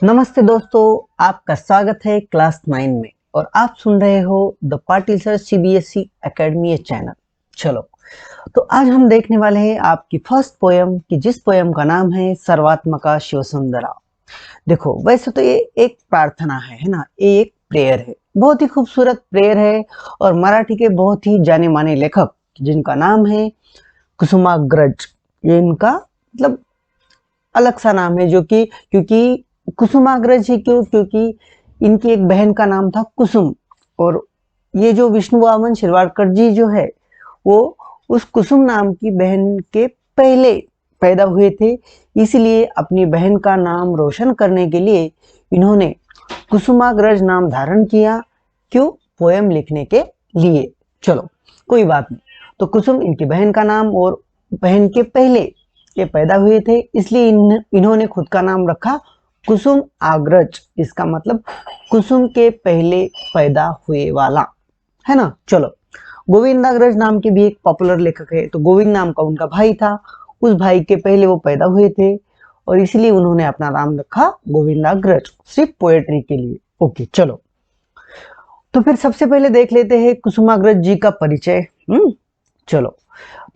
नमस्ते दोस्तों, आपका स्वागत है क्लास 9 में और आप सुन रहे हो the Patil sir CBSE academy channel. चलो, तो आज हम देखने वाले हैं आपकी फर्स्ट पोयम कि जिस पोयम का नाम है सर्वात्मका शिवसुंदरा। देखो, वैसे तो ये एक प्रार्थना है ना, ये एक प्रेयर है, बहुत ही खूबसूरत प्रेयर है और मराठी के बहुत ही जाने माने लेखक जिनका नाम है कुसुमाग्रज। ये इनका मतलब अलग सा नाम है, जो कि क्योंकि कुसुमाग्रज ही क्यों, क्योंकि इनकी एक बहन का नाम था कुसुम और ये जो विष्णु वामन शिरवाडकर जी जो है वो उस कुसुम नाम की बहन के पहले पैदा हुए थे। इसलिए अपनी बहन का नाम रोशन करने के लिए इन्होंने कुसुमाग्रज नाम धारण किया। क्यों? पोयम लिखने के लिए। चलो, कोई बात नहीं। तो कुसुम इनकी बहन का नाम और बहन के पहले ये पैदा हुए थे, इसलिए इन्होंने खुद का नाम रखा कुसुम आग्रज। इसका मतलब कुसुम के पहले पैदा हुए वाला, है ना। चलो, गोविंदाग्रज नाम के भी एक पॉपुलर लेखक है, तो गोविंद नाम का उनका भाई था, उस भाई के पहले वो पैदा हुए थे और इसलिए उन्होंने अपना नाम रखा गोविंदाग्रज, सिर्फ पोएट्री के लिए। ओके, चलो, तो फिर सबसे पहले देख लेते हैं कुसुमाग्रज जी का परिचय। चलो,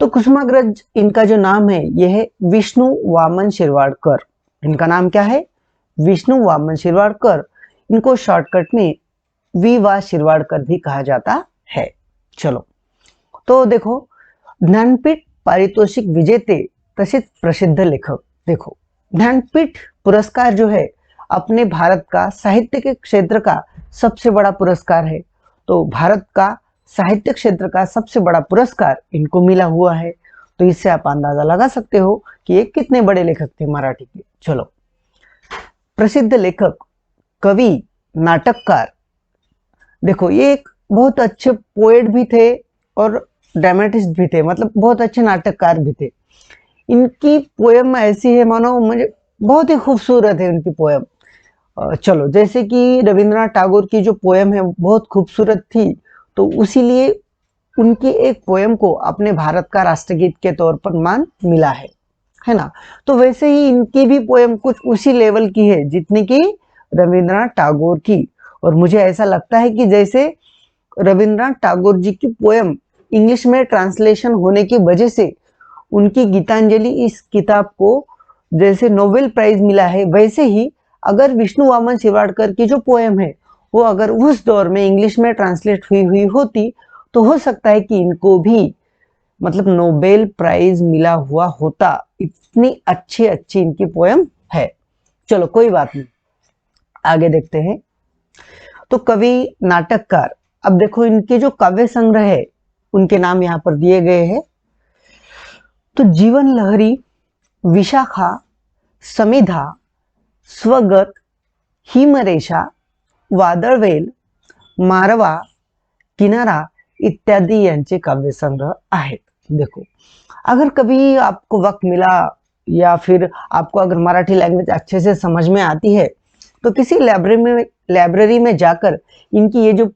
तो कुसुमाग्रज इनका जो नाम है यह है विष्णु वामन शिरवाडकर। इनका नाम क्या है? विष्णु वामन शिरवाडकर। इनको शॉर्टकट में वी वा शिरवाडकर भी कहा जाता है। चलो, तो देखो, ज्ञानपीठ पारितोषिक विजेते तसेच प्रसिद्ध लेखक। देखो, ज्ञानपीठ पुरस्कार जो है अपने भारत का साहित्य के क्षेत्र का सबसे बड़ा पुरस्कार है। तो भारत का साहित्य क्षेत्र का सबसे बड़ा पुरस्कार इनको मिला हुआ है। तो इससे आप अंदाजा लगा सकते हो कि ये कितने बड़े लेखक थे मराठी के। चलो, प्रसिद्ध लेखक, कवि, नाटककार। देखो, ये एक बहुत अच्छे पोएट भी थे और ड्रामेटिस्ट भी थे, मतलब बहुत अच्छे नाटककार भी थे। इनकी पोयम ऐसी है मानो मुझे बहुत ही खूबसूरत है इनकी पोयम। चलो, जैसे कि रविंद्रनाथ टैगोर की जो पोयम है बहुत खूबसूरत थी, तो उसीलिए उनकी एक पोयम को अपने भारत का राष्ट्रगीत के तौर पर मान मिला है ना। तो वैसे ही इनकी भी पोयम कुछ उसी लेवल की है जितनी की रविंद्रनाथ टैगोर की। और मुझे ऐसा लगता है कि जैसे रविंद्रनाथ टैगोर जी की पोयम इंग्लिश में ट्रांसलेशन होने की वजह से उनकी गीतांजलि इस किताब को जैसे नोबेल प्राइज मिला है, वैसे ही अगर विष्णु वामन शिरवाडकर की जो पोयम है वो अगर उस दौर में इंग्लिश में ट्रांसलेट हुई होती तो हो सकता है कि इनको भी मतलब नोबेल प्राइज मिला हुआ होता। इतनी अच्छी अच्छी इनकी पोयम है। चलो, कोई बात नहीं, आगे देखते हैं। तो कवि, नाटककार। अब देखो, इनके जो काव्य संग्रह है उनके नाम यहाँ पर दिए गए हैं। तो जीवन लहरी, विशाखा, समिधा, स्वगत, हिमरेषा, वादळवेल, मारवा, किनारा इत्यादि यांचे काव्य संग्रह आहेत। देखो, अगर कभी आपको वक्त मिला या फिर आपको अगर मराठी लैंग्वेज अच्छे से समझ में आती है तो किसी लाइब्रेरी में जाकर इनकी ये जो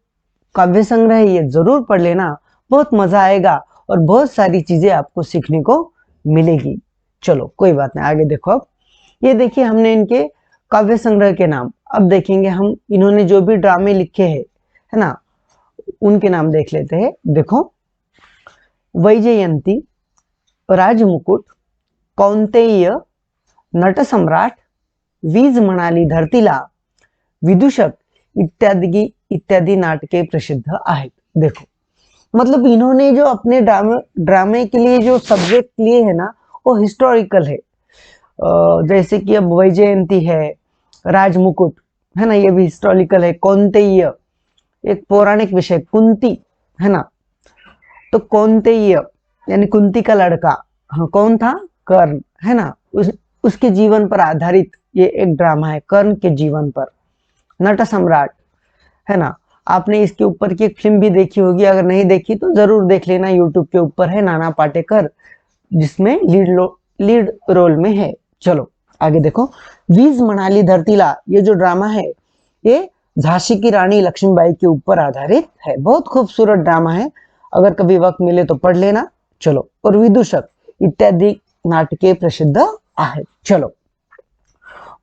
काव्य संग्रह है ये जरूर पढ़ लेना, बहुत मजा आएगा और बहुत सारी चीजें आपको सीखने को मिलेगी। चलो, कोई बात नहीं, आगे देखो। अब ये देखिए, हमने इनके काव्य संग्रह के नाम अब देखेंगे हम। इन्होंने जो भी ड्रामे लिखे हैं, है ना, उनके नाम देख लेते हैं। देखो, वैजयंती, राजमुकुट, कौंतेय, नटसम्राट, वीज म्हणाली धरतीला, विदूषक इत्यादि नाटके प्रसिद्ध आहेत। देखो, मतलब इन्होंने जो अपने ड्रामे के लिए जो सब्जेक्ट लिए है ना वो हिस्टोरिकल है। जैसे कि अब वैजयंती है, राजमुकुट है ना, ये भी हिस्टोरिकल है। कौंतेय एक पौराणिक विषय, कुंती है ना, तो कौंतेय यानी कुंती का लड़का, हाँ, कौन था? कर्ण, है ना। उसके जीवन पर आधारित ये एक ड्रामा है, कर्ण के जीवन पर। नट सम्राट, है ना, आपने इसके ऊपर की एक फिल्म भी देखी होगी, अगर नहीं देखी तो जरूर देख लेना, यूट्यूब के ऊपर है, नाना पाटेकर जिसमें लीड रोल में है। चलो, आगे देखो। वीज म्हणाली धरतीला, ये जो ड्रामा है ये झांसी की रानी लक्ष्मीबाई के ऊपर आधारित है। बहुत खूबसूरत ड्रामा है, अगर कभी वक्त मिले तो पढ़ लेना। चलो, और विदूषक इत्यादि नाटके प्रसिद्ध आहेत। चलो,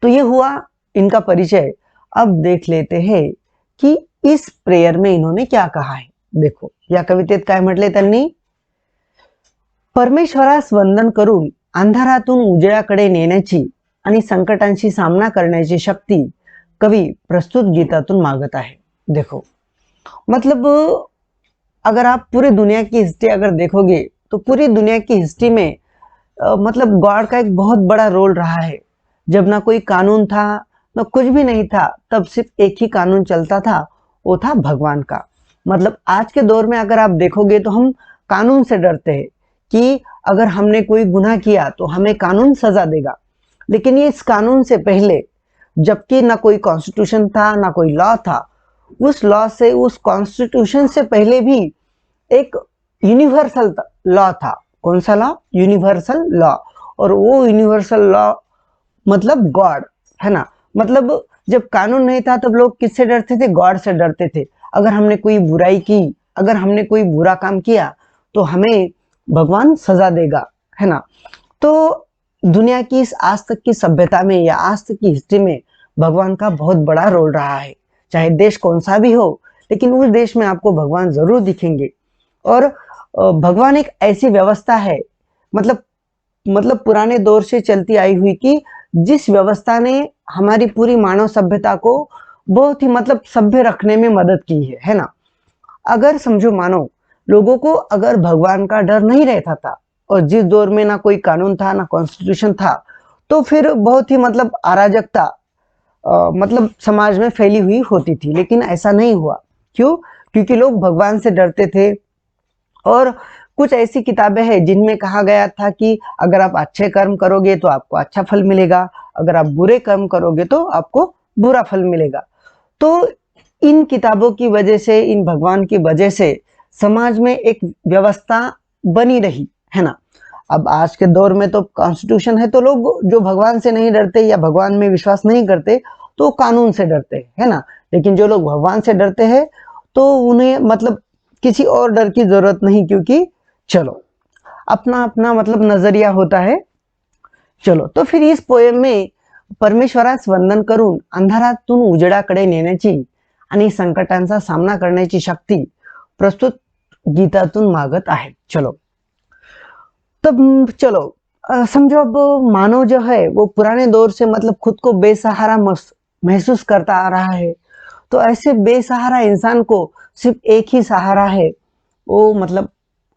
तो ये हुआ इनका परिचय अब देख लेते हैं कि इस प्रेयर में इन्होंने क्या कहा है। देखो, या कवितेत काय म्हटले त्यांनी, परमेश्वरास वंदन करून अंधारातून उजेडाकडे नेण्याची आणि संकटांशी सामना करण्याची शक्ति कवि प्रस्तुत गीतातून मांगत आहे। देखो, मतलब अगर आप पूरी दुनिया की हिस्ट्री अगर देखोगे तो पूरी दुनिया की हिस्ट्री में मतलब गॉड का एक बहुत बड़ा रोल रहा है। जब ना कोई कानून था, ना कुछ भी नहीं था, तब सिर्फ एक ही कानून चलता था, वो था भगवान का। मतलब आज के दौर में अगर आप देखोगे तो हम कानून से डरते हैं कि अगर हमने कोई गुनाह किया तो हमें कानून सजा देगा। लेकिन ये इस कानून से पहले, जबकि ना कोई कॉन्स्टिट्यूशन था, ना कोई लॉ था, उस लॉ से, उस कॉन्स्टिट्यूशन से पहले भी एक यूनिवर्सल लॉ था। कौन सा लॉ? Universal law. और वो यूनिवर्सल लॉ मतलब गॉड, है ना। मतलब जब कानून नहीं था तब लोग किससे डरते थे? गॉड से डरते थे। अगर हमने कोई बुराई की, अगर हमने कोई बुरा काम किया तो हमें भगवान सजा देगा, है ना। तो दुनिया की इस आज तक की सभ्यता में या आज तक की हिस्ट्री में भगवान का बहुत बड़ा रोल रहा है। चाहे देश कौन सा भी हो, लेकिन उस देश में आपको भगवान जरूर दिखेंगे। और भगवान एक ऐसी व्यवस्था है, मतलब पुराने दौर से चलती आई हुई, कि जिस व्यवस्था ने हमारी पूरी मानव सभ्यता को बहुत ही मतलब सभ्य रखने में मदद की है ना। अगर समझो, मानो लोगों को अगर भगवान का डर नहीं रहता था और जिस दौर में ना कोई कानून था, ना कॉन्स्टिट्यूशन था, तो फिर बहुत ही मतलब अराजकता मतलब समाज में फैली हुई होती थी। लेकिन ऐसा नहीं हुआ। क्यों? क्योंकि लोग भगवान से डरते थे। और कुछ ऐसी किताबें हैं जिनमें कहा गया था कि अगर आप अच्छे कर्म करोगे तो आपको अच्छा फल मिलेगा, अगर आप बुरे कर्म करोगे तो आपको बुरा फल मिलेगा। तो इन किताबों की वजह से, इन भगवान की वजह से समाज में एक व्यवस्था बनी रही, है ना। अब आज के दौर में तो कॉन्स्टिट्यूशन है, तो लोग जो भगवान से नहीं डरते या भगवान में विश्वास नहीं करते तो कानून से डरते हैं, है ना। लेकिन जो लोग भगवान से डरते हैं तो उन्हें मतलब किसी और डर की जरूरत नहीं, क्योंकि चलो अपना अपना मतलब नजरिया होता है। चलो, तो फिर इस पोएम में परमेश्वरास वंदन करून अंधारातून उजेडाकडे नेण्याची आणि संकटांचा सामना करण्याची शक्ति प्रस्तुत गीतातून मागत आहे। चलो, तब चलो समझो, अब मानव जो है वो पुराने दौर से मतलब खुद को बेसहारा महसूस करता आ रहा है। तो ऐसे बेसहारा इंसान को सिर्फ एक ही सहारा है, वो मतलब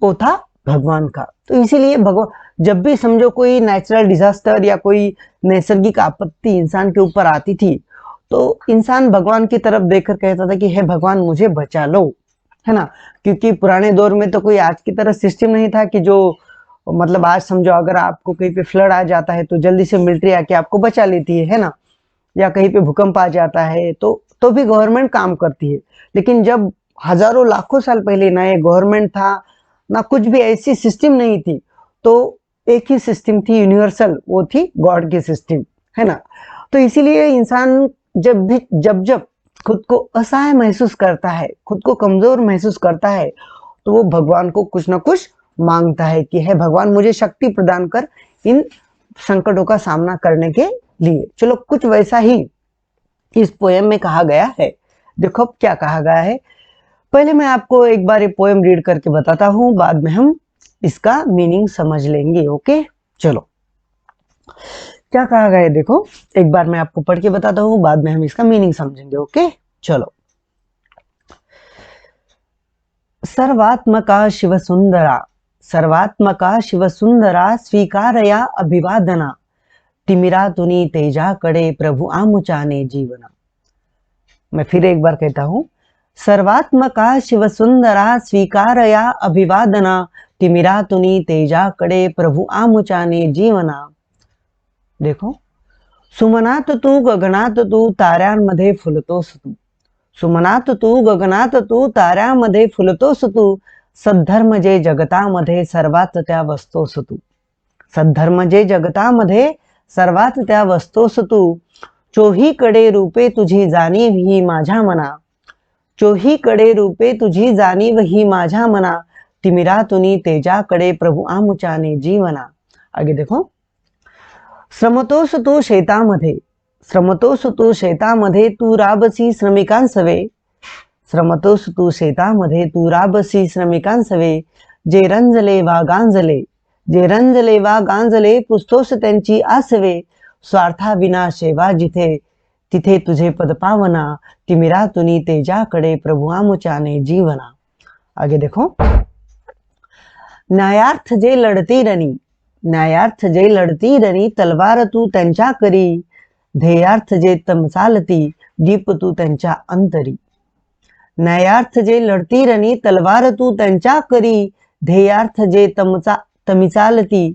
वो था भगवान का। तो इसीलिए भगवान, जब भी समझो कोई नेचुरल डिजास्टर या कोई नैसर्गिक आपत्ति इंसान के ऊपर आती थी, तो इंसान भगवान की तरफ देखकर कहता था कि हे भगवान मुझे बचा लो, है ना। क्योंकि पुराने दौर में तो कोई आज की तरह सिस्टम नहीं था कि जो मतलब आज समझो अगर आपको कहीं पे फ्लड आ जाता है तो जल्दी से मिलिट्री आके आपको बचा लेती है ना। या कहीं पे भूकंप आ जाता है तो भी गवर्नमेंट काम करती है। लेकिन जब हजारों लाखों साल पहले ना ये गवर्नमेंट था, ना कुछ भी ऐसी सिस्टम नहीं थी, तो एक ही सिस्टम थी यूनिवर्सल, वो थी गॉड की सिस्टम, है ना। तो इसीलिए इंसान जब खुद को असहाय महसूस करता है, खुद को कमजोर महसूस करता है, तो वो भगवान को कुछ ना कुछ मांगता है कि हे भगवान मुझे शक्ति प्रदान कर इन संकटों का सामना करने के लिए। चलो, कुछ वैसा ही इस पोएम में कहा गया है। देखो क्या कहा गया है। पहले मैं आपको एक बार ये पोएम रीड करके बताता हूँ, बाद में हम इसका मीनिंग समझ लेंगे। ओके, चलो क्या कहा गया है देखो, एक बार मैं आपको पढ़ के बताता हूँ, बाद में हम इसका मीनिंग समझेंगे। ओके, चलो। सर्वात्मका शिवसुंदरा, सर्वात्मका शिवसुंदरा स्वीकारया अभिवादना, तिमिरातुनी तेजाकडे प्रभु आमुचाने जीवना। मैं फिर एक बार कहता हूं, सर्वात्मका शिवसुंदरा स्वीकारया अभिवादना, तिमिरातुनी तेजाकडे प्रभु आमुचाने जीवना। देखो, सुमनात तू गगनात तू ताऱ्यांमध्ये फुलतोस तू, सुमनात तू गगनात तू ताऱ्यामध्ये फुलतोस तू, सद्धर्म जे जगतामध्ये सर्वात त्या वस्तोस तू, सद्धर्म जे जगतामध्ये सर्वात त्या वस्तोस तू, चोहीकडे रूपे तुझी जाणीव ही माझ्या मना, चोहीकडे रूपे तुझी जाणीव ही माझ्या मना, तिमिरातुनी तेजाकडे प्रभु आमुचाने जीवना। आगे देखो, श्रमतोस तू शेतामध्ये, श्रमतोस तू शेतामध्ये तू राबसी श्रमिकांसवे, श्रमतोस तू शेतामध्ये तू राबसी श्रमिकांसवे, जे रंजले वा गांजले, जे रंजले वा गांजले पुसतोस त्यांची आसवे, स्वार्था विना सेवा जिथे, तिथे तुझे पद पावना, तिमिरातुनी तेजाकडे प्रभु आमुचाने जीवना। आगे देखो, न्यायार्थ जे लढती रणी, न्यायार्थ जे लढती रणी तलवार तू त्यांच्या करी, ध्येयार्थ जे तम चालती दीप तू त्यांच्या अंतरी। न्यायार्थ जे लढती रणी तलवार तू त्यांच्या करी, ध्येयार्थ जे तमी चालती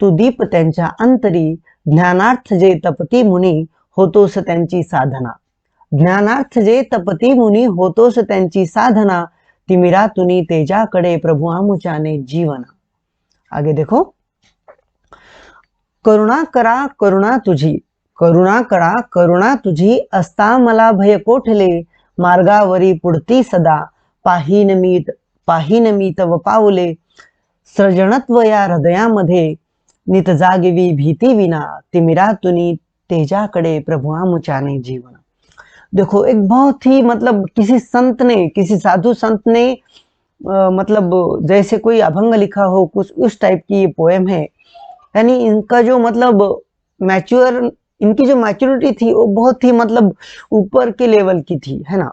तू दीप त्यांच्या अंतरी। ज्ञानार्थ जे तपती मुनी होतोस त्यांची साधना, ज्ञानार्थ जे तपती मुनी होतोस त्यांची साधना, तिमिरातुनी तेजाकडे प्रभु आमुचाने जीवना। आगे देखो, करुणा करा करुणा तुझी, करुणा करा करुणा तुझी, असता मला भय कोठले, मार्गावरी पुढती सदा, पाहीन मी तव पाऊले, सृजनत्व या हृदयामध्ये, नित जागवी भीती विना, तिमिरातुनी तेजाकडे प्रभु आमुचाने जीवना। देखो, एक बहुत ही मतलब किसी संत ने, किसी साधु संत ने मतलब जैसे कोई अभंग लिखा हो, कुछ उस टाइप की ये पोएम है। यानी इनका जो मतलब मैच्योर, इनकी जो मैच्योरिटी थी वो बहुत ही मतलब ऊपर के लेवल की थी, है ना।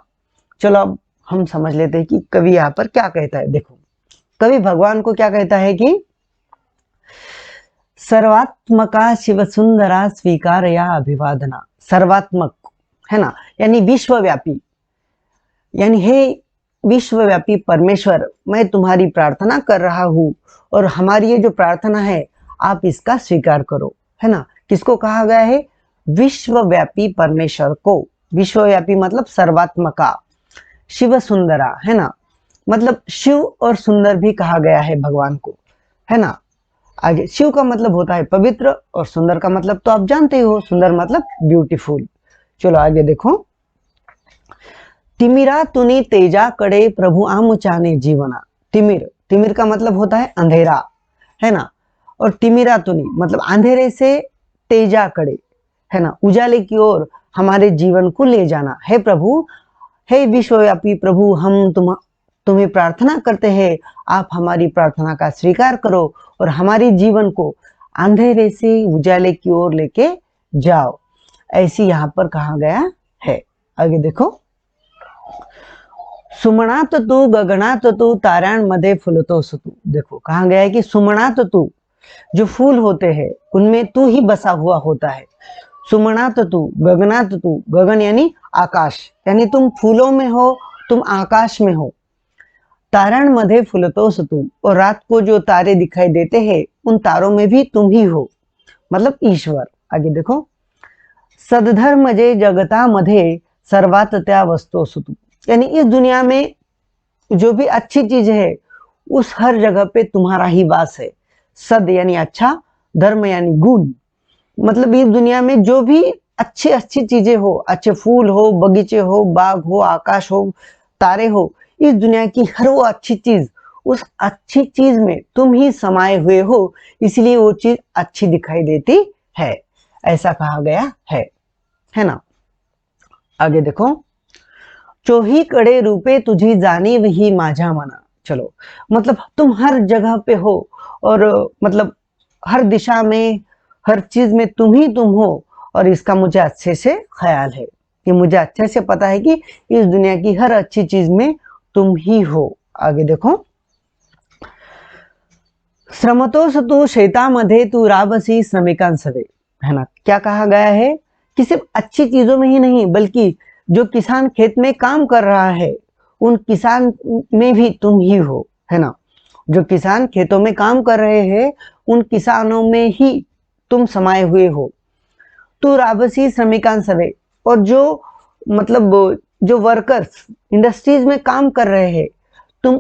चलो अब हम समझ लेते हैं कि कवि यहाँ पर क्या कहता है। देखो, कवि भगवान को क्या कहता है कि सर्वात्मका शिव सुंदरा स्वीकार या अभिवादना। सर्वात्मक, है ना, यानी विश्वव्यापी, यानी हे विश्वव्यापी परमेश्वर, मैं तुम्हारी प्रार्थना कर रहा हूं और हमारी ये जो प्रार्थना है आप इसका स्वीकार करो, है ना। किसको कहा गया है? विश्वव्यापी परमेश्वर को। विश्वव्यापी मतलब सर्वात्मका, शिव सुंदरा, है ना, मतलब शिव और सुंदर भी कहा गया है भगवान को, है ना। आगे, शिव का मतलब होता है पवित्र और सुंदर का मतलब तो आप जानते हो, सुंदर मतलब ब्यूटीफुल। चलो आगे देखो, तिमिरा तुनी तेजाकडे प्रभु आमुचाने जीवना। तिमिर, तिमिर का मतलब होता है अंधेरा, है ना, और तिमिरा तुनी मतलब अंधेरे से तेजाकडे, है ना, उजाले की ओर हमारे जीवन को ले जाना। है प्रभु, हे विश्वव्यापी प्रभु, हम तुम्हें प्रार्थना करते हैं, आप हमारी प्रार्थना का स्वीकार करो और हमारे जीवन को अंधेरे से उजाले की ओर लेके जाओ, ऐसी यहाँ पर कहा गया है। आगे देखो, सुमनात तू गगनात तू ताऱ्यांमध्ये फुलतोस तू। देखो, कहा गया है कि सुमनात तू, जो फूल होते हैं उनमें तू ही बसा हुआ होता है। सुमनात तू, गगनात तू, गगन यानी आकाश, यानी तुम फूलों में हो, तुम आकाश में हो। ताऱ्यांमध्ये फुलतोस तू, और रात को जो तारे दिखाई देते हैं उन तारों में भी तुम ही हो, मतलब ईश्वर। आगे देखो, सद्धर्म जे जगतामध्ये सर्वात त्या वस्तोस तू, यानी इस दुनिया में जो भी अच्छी चीज है उस हर जगह पे तुम्हारा ही वास है। सद यानी अच्छा, धर्म यानी गुण, मतलब इस दुनिया में जो भी अच्छी अच्छी चीजें हो, अच्छे फूल हो, बगीचे हो, बाग हो, आकाश हो, तारे हो, इस दुनिया की हर वो अच्छी चीज, उस अच्छी चीज में तुम ही समाये हुए हो, इसलिए वो चीज अच्छी दिखाई देती है, ऐसा कहा गया है ना। आगे देखो, चोहीकडे रूपे तुझी जाणीव ही माझ्या मना। चलो, मतलब तुम हर जगह पे हो और मतलब हर दिशा में, हर चीज में तुम ही तुम हो, और इसका मुझे अच्छे से ख्याल है, कि मुझे अच्छे से पता है कि इस दुनिया की हर अच्छी चीज में तुम ही हो। आगे देखो, श्रमतोस तू शेतामध्ये तू राबसी श्रमिकांसवे, है ना। क्या कहा गया है कि सिर्फ अच्छी चीजों में ही नहीं, बल्कि जो किसान खेत में काम कर रहा है उन किसान में भी तुम ही हो, है ना। जो किसान खेतों में काम कर रहे हैं उन किसानों में ही तुम समाये हुए हो। तू राबसी श्रमिकांसवे, और जो मतलब जो वर्कर्स इंडस्ट्रीज में काम कर रहे हैं, तुम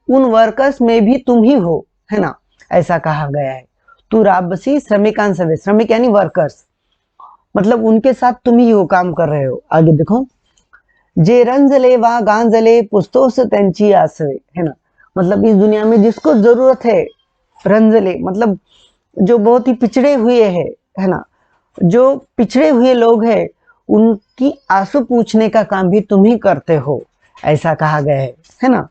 उन वर्कर्स में भी तुम ही हो, है ना, ऐसा कहा गया है। तू राबसी श्रमिकांसवे, श्रमिक यानी वर्कर्स, मतलब उनके साथ तुम ही हो, काम कर रहे हो। आगे देखो, जे रंजले वा गांजले पुस्तोस त्यांची आसवे, है ना, मतलब इस दुनिया में जिसको जरूरत है, रंजले मतलब जो बहुत ही पिछड़े हुए है ना, जो पिछड़े हुए लोग हैं उनकी आंसू पूछने का काम भी तुम ही करते हो, ऐसा कहा गया है ना।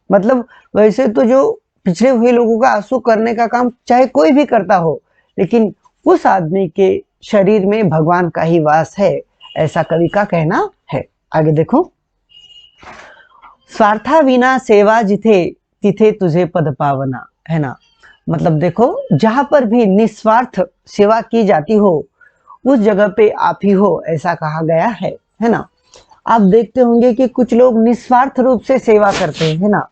मतलब वैसे तो जो पिछड़े हुए लोगों का आंसू करने का काम चाहे कोई भी करता हो, लेकिन उस आदमी के शरीर में भगवान का ही वास है, ऐसा कवि का कहना है। आगे देखो, स्वार्था विना सेवा जिथे तिथे तुझे पद पावना, है ना। मतलब देखो, जहां पर भी निस्वार्थ सेवा की जाती हो उस जगह पे आप ही हो, ऐसा कहा गया है ना। आप देखते होंगे कि कुछ लोग निस्वार्थ रूप से सेवा करते हैं, है ना,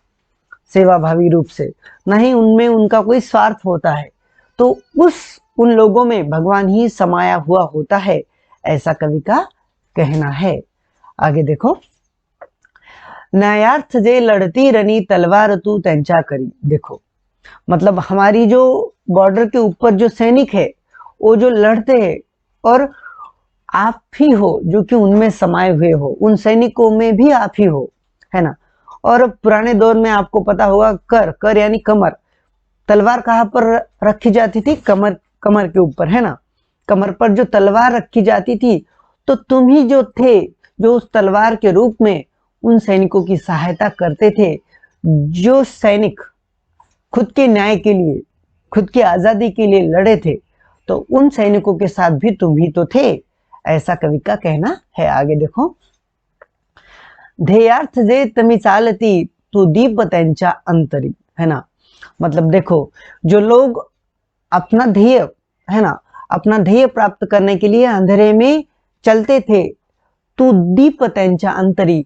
सेवा भावी रूप से, नहीं उनमें उनका कोई स्वार्थ होता है, तो उन लोगों में भगवान ही समाया हुआ होता है, ऐसा कवि का कहना है। आगे देखो, न्यायार्थ जे लड़ती रनी तलवार तू त्यांचा करी। देखो, मतलब हमारी जो बॉर्डर के ऊपर जो सैनिक है वो जो लड़ते हैं, और आप ही हो जो कि उनमें समाये हुए हो, उन सैनिकों में भी आप ही हो, है ना। और पुराने दौर में आपको पता होगा, कर कर यानी कमर, तलवार कहाँ पर रखी जाती थी, कमर, कमर के ऊपर, है ना। कमर पर जो तलवार रखी जाती थी, तो तुम ही जो थे जो उस तलवार के रूप में उन सैनिकों की सहायता करते थे। जो सैनिक खुद के न्याय के लिए, खुद की आजादी के लिए लड़े थे, तो उन सैनिकों के साथ भी तुम ही तो थे, ऐसा कवि का कहना है। आगे देखो, ध्येयार्थ जे तमी चालती तू दीप त्यांच्या अंतरी, है ना। मतलब देखो, जो लोग अपना ध्येय, है ना, अपना ध्येय प्राप्त करने के लिए अंधेरे में चलते थे, तू दीप त्यांच्या अंतरी,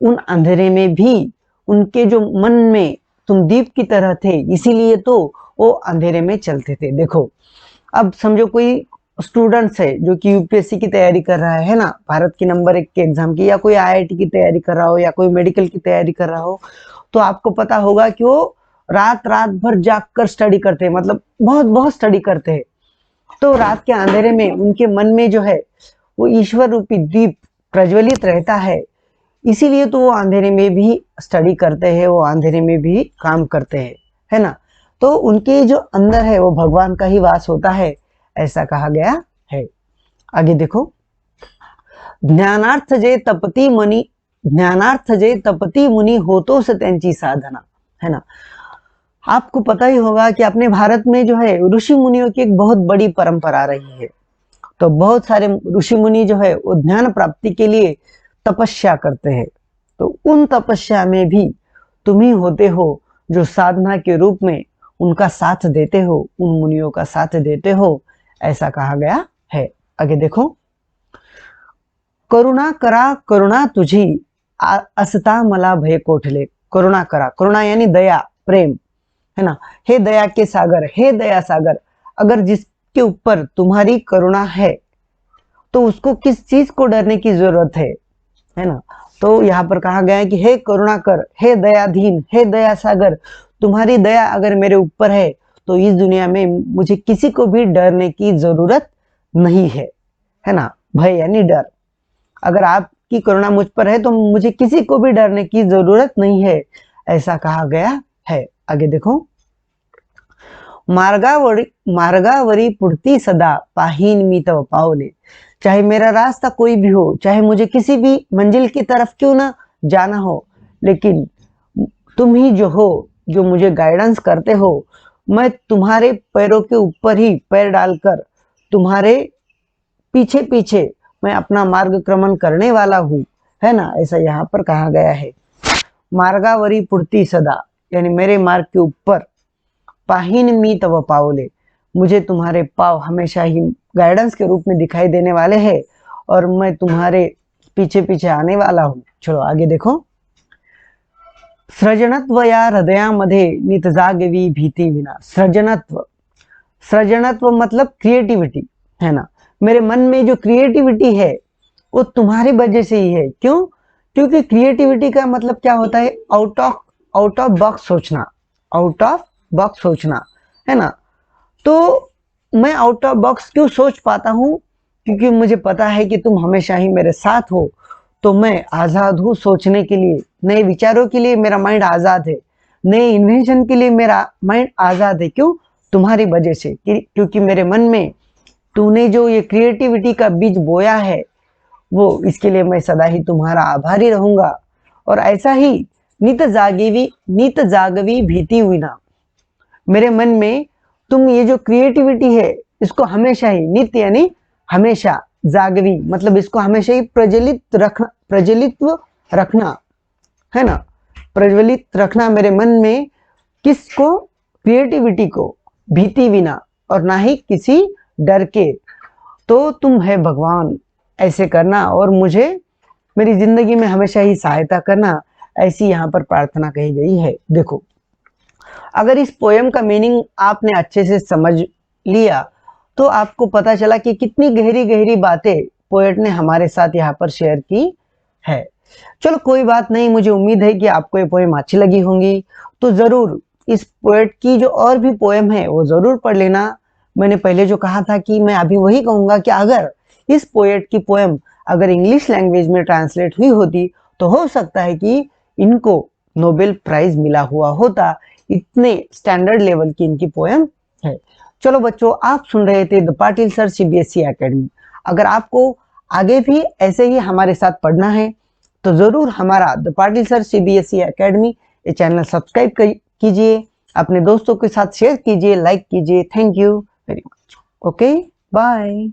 उन अंधेरे में भी उनके जो मन में तुम दीप की तरह थे, इसीलिए तो वो अंधेरे में चलते थे। देखो, अब समझो कोई स्टूडेंट्स है जो कि यूपीएससी की तैयारी कर रहा है ना, भारत की नंबर 1 के एग्जाम की, या कोई आईआईटी की तैयारी कर रहा हो, या कोई मेडिकल की तैयारी कर रहा हो, तो आपको पता होगा कि वो रात रात भर जागकर स्टडी करते हैं, मतलब बहुत बहुत स्टडी करते हैं। तो रात के अंधेरे में उनके मन में जो है वो ईश्वर रूपी दीप प्रज्वलित रहता है, इसीलिए तो वो अंधेरे में भी स्टडी करते हैं, वो अंधेरे में भी काम करते हैं, है ना। तो उनके जो अंदर है वो भगवान का ही वास होता है, ऐसा कहा गया है। आगे देखो, ज्ञानार्थ जे तपती मुनी, ज्ञानार्थ जे तपती मुनी होतोस त्यांची साधना, है ना। आपको पता ही होगा कि अपने भारत में जो है ऋषि मुनियों की एक बहुत बड़ी परंपरा रही है। तो बहुत सारे ऋषि मुनि जो है वो ज्ञान प्राप्ति के लिए तपस्या करते हैं, तो उन तपस्या में भी तुम ही होते हो जो साधना के रूप में उनका साथ देते हो, उन मुनियों का साथ देते हो, ऐसा कहा गया है। आगे देखो, करुणा करा करुणा तुझी असता मला भय कोठले। करुणा करा, करुणा यानी दया, प्रेम, है ना। हे दया के सागर, हे दया सागर, अगर जिसके ऊपर तुम्हारी करुणा है तो उसको किस चीज को डरने की जरूरत है ना। तो यहाँ पर कहा गया है कि हे करुणा कर, हे दयाधीन, हे दया सागर, तुम्हारी दया अगर मेरे ऊपर है तो इस दुनिया में मुझे किसी को भी डरने की जरूरत नहीं है ना। भय यानी डर, अगर आपकी करुणा मुझ पर है तो मुझे किसी को भी डरने की जरूरत नहीं है, ऐसा कहा गया है। आगे देखो, मार्गावरी पुढती सदा पाहीन मी तव पावले। चाहे मेरा रास्ता कोई भी हो, चाहे मुझे किसी भी मंजिल की तरफ क्यों ना जाना हो, लेकिन तुम ही जो हो जो मुझे गाइडेंस करते हो, मैं तुम्हारे पैरों के ऊपर ही पैर डालकर तुम्हारे पीछे पीछे मैं अपना मार्ग क्रमण करने वाला हूँ, है ना। ऐसा यहाँ पर कहा गया है। मार्गावरी पुढती सदा यानी मेरे मार्ग के ऊपर, पाहीन मी तव पावले, मुझे तुम्हारे पाव हमेशा ही गाइडेंस के रूप में दिखाई देने वाले हैं, और मैं तुम्हारे पीछे पीछे आने वाला हूँ। चलो आगे देखो, सृजनत्व या हृदयामध्ये नित जागवी भीती विना। सृजनत्व, सृजनत्व मतलब क्रिएटिविटी, है ना। मेरे मन में जो क्रिएटिविटी है वो तुम्हारी वजह से ही है। क्यों? क्योंकि क्रिएटिविटी का मतलब क्या होता है, आउट ऑफ बॉक्स सोचना, आउट ऑफ बॉक्स सोचना, है ना। तो मैं आउट ऑफ बॉक्स क्यों सोच पाता हूँ, क्योंकि मुझे पता है कि तुम हमेशा ही मेरे साथ हो, तो मैं आजाद हूँ सोचने के लिए, नए विचारों के लिए मेरा माइंड आजाद है, नए इन्वेंशन के लिए मेरा माइंड आजाद है। क्यों? तुम्हारी वजह से, क्योंकि मेरे मन में तूने जो ये क्रिएटिविटी का बीज बोया है वो इसके लिए मैं सदा ही तुम्हारा आभारी रहूंगा। और ऐसा ही नित जागवी भीति हुई ना मेरे मन में तुम ये जो क्रिएटिविटी है इसको हमेशा ही, नित्य यानी हमेशा, जागवी मतलब इसको हमेशा ही प्रज्वलित रखना है ना, प्रज्वलित रखना मेरे मन में। किसको? क्रिएटिविटी को, भीति विना और ना ही किसी डर के। तो तुम है भगवान, ऐसे करना और मुझे मेरी जिंदगी में हमेशा ही सहायता करना, ऐसी यहाँ पर प्रार्थना कही गई है। देखो, अगर इस पोयम का मीनिंग आपने अच्छे से समझ लिया तो आपको पता चला कि कितनी गहरी गहरी बातें पोएट ने हमारे साथ यहाँ पर शेयर की है। चलो कोई बात नहीं, मुझे उम्मीद है कि आपको ये पोएम अच्छी लगी होंगी। तो जरूर इस पोएट की जो और भी पोएम है वो जरूर पढ़ लेना। मैंने पहले जो कहा था कि मैं अभी वही कहूंगा कि अगर इस पोएट की पोएम अगर इंग्लिश लैंग्वेज में ट्रांसलेट हुई होती तो हो सकता है कि इनको नोबेल प्राइज मिला हुआ होता। इतने स्टैंडर्ड लेवल की इनकी पोएम है। चलो बच्चों, आप सुन रहे थे the Patil sir CBSE academy. अगर आपको आगे भी ऐसे ही हमारे साथ पढ़ना है तो जरूर हमारा the Patil sir CBSE Academy ये चैनल सब्सक्राइब कीजिए, अपने दोस्तों के साथ शेयर कीजिए, लाइक कीजिए। Thank you very much. Okay, bye.